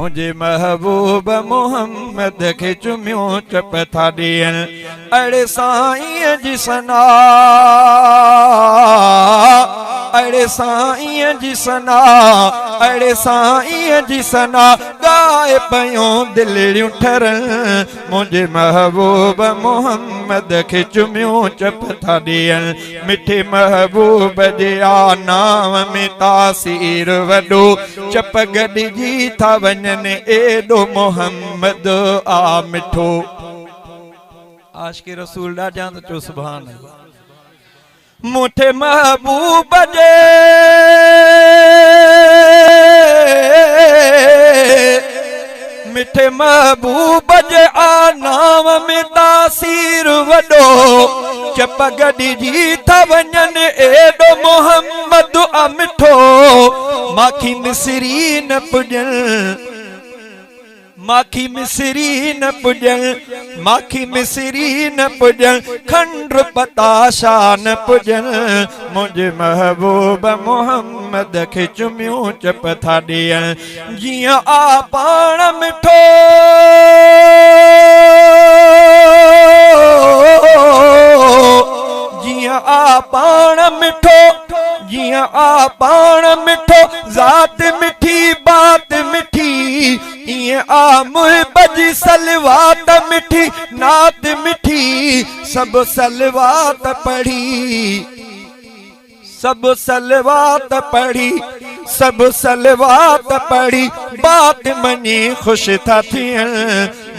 मुझे महबूब मोहम्मद के चुम्यो चप था दियन अड़े साईं जी सना अड़े साईं जी सना अड़े साईं जी सना गाए पयों दिलियूं ठरन मुझे महबूब मोहम्मद के चुम्यो चप था दियन मिठे महबूब जे नाम में तासीर वडो चप गॾिजी था वञनि एडो मोहम्मद आ मिठो आशिक़ रसूल ॾाढा त चो सुभान अल्लाह मुठे महबूब जे मिठे महबूब जे नाम में तासीर वडो चप गॾिजी था वञनि एडो मोहम्मद आ मिठो माखी मिसरी न पुॼन माखी मिसरी न पुॼन माखी मिसरी न पुॼन खंड पताशा न पुॼन मुझे महबूब मोहम्मद के चुम्यो चप था दियन जियां आ पाण मिठो जियां आ पाण मिठो जियां आ पाण मिठो ज़ात मिठी बात मिठी इएं आ मुहिब जी सलवात मिठी नात मिठी सब सलवात पढ़ी सब सलवात पढ़ी सब सलवात पढ़ी बात मनी खुश था थियन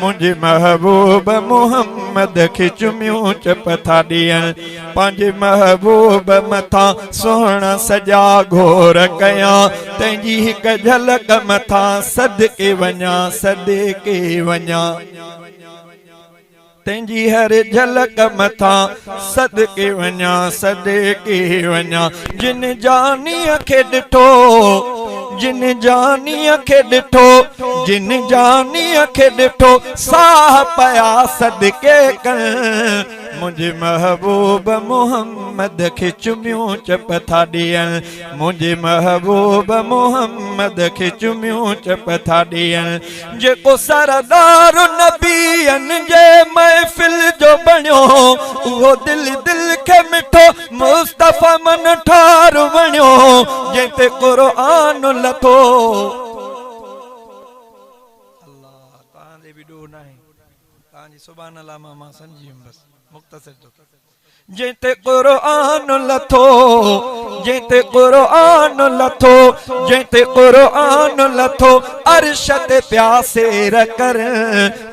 मुझे महबूब मोहम्मद के चुम्यो चप था दियन पंहिंजे महबूब मथा सोहणा सजा घोर कया तंहिंजी हिक झलक मथा सदके वञा तंहिंजी हर झलक मथा सदके वञा जिन जानीअ खे ॾिठो जिन जानीअ खे ॾिठो जिन जानीअ खे ॾिठो साह पया सदके कनि मुझे महबूब मोहम्मद के चुम्यो चप था दियन मुझे महबूब मोहम्मद के चुम्यो चप था दियन जेको सरदार नबियन जे महफिल जो बणियो उहो दिल दिल के मिठो मुस्तफा मन ठार वणियो जंहिंते क़ुरान लथो अल्लाह तव्हांजे बि ॾोह न आहे तव्हांजी सुभान अल्लाह मां सम्झी वियुमि बसि मुख्तसर तो जैते कुरान लथो जैते कुरान लथो जैते कुरान लथो अर्श ते प्यासे कर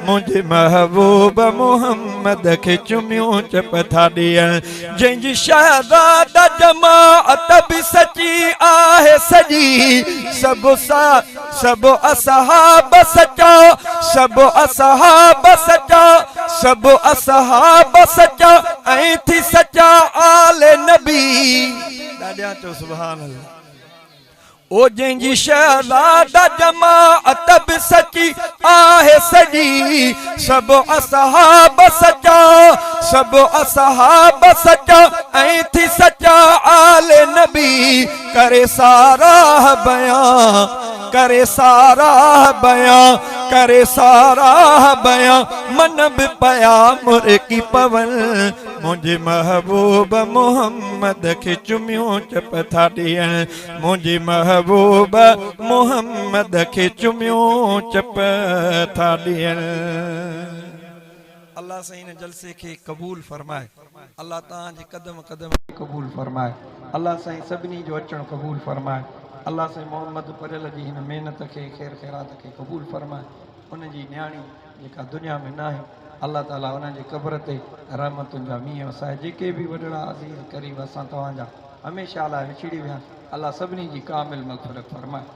मुझे महबूब मोहम्मद के चुम्यो चप था दियन जंहिंजी शहज़ादा जमाअत भी सची आहे सजी सब असहाब सचा सब असहाब सचा सब असहाब सचा ऐं थी सचा आले नबी ॾाढा चो सुभान अल्लाह ओ जंहिंजी शहज़ादा जमाअत भी सची आहे सजी सब असहाब सचा सब असहाब सचा ऐं थी सचा आले नबी करे सारा बयां करे सारा बयां करे सारा बयां मन भी पया मुर्की पवन मुझे महबूब मोहम्मद के चुम्यो चप था दियन मुझे महबूब मोहम्मद के चुम्यो चप था दियन अल्लाह सही ने जलसे के कबूल फरमाए अल्लाह तांजे कदम कदम कबूल फरमाए अल्लाह सही सभिनी जो अचण कबूल फरमाए अल्लाह से मोहम्मद परेल जी हिन मेहनत के खैर खैरात के कबूल फरमाए उन जी न्याणी जेका दुनिया में ना है अल्लाह ताला उन जे कब्र ते रहमतुन जा मींहं वसाए जेके भी वॾड़ा अज़ीज़ करीब असां तव्हांजा हमेशा लाइ विछड़ी विया अल्लाह सभिनी जी कामिल मग़फ़िरत फरमाए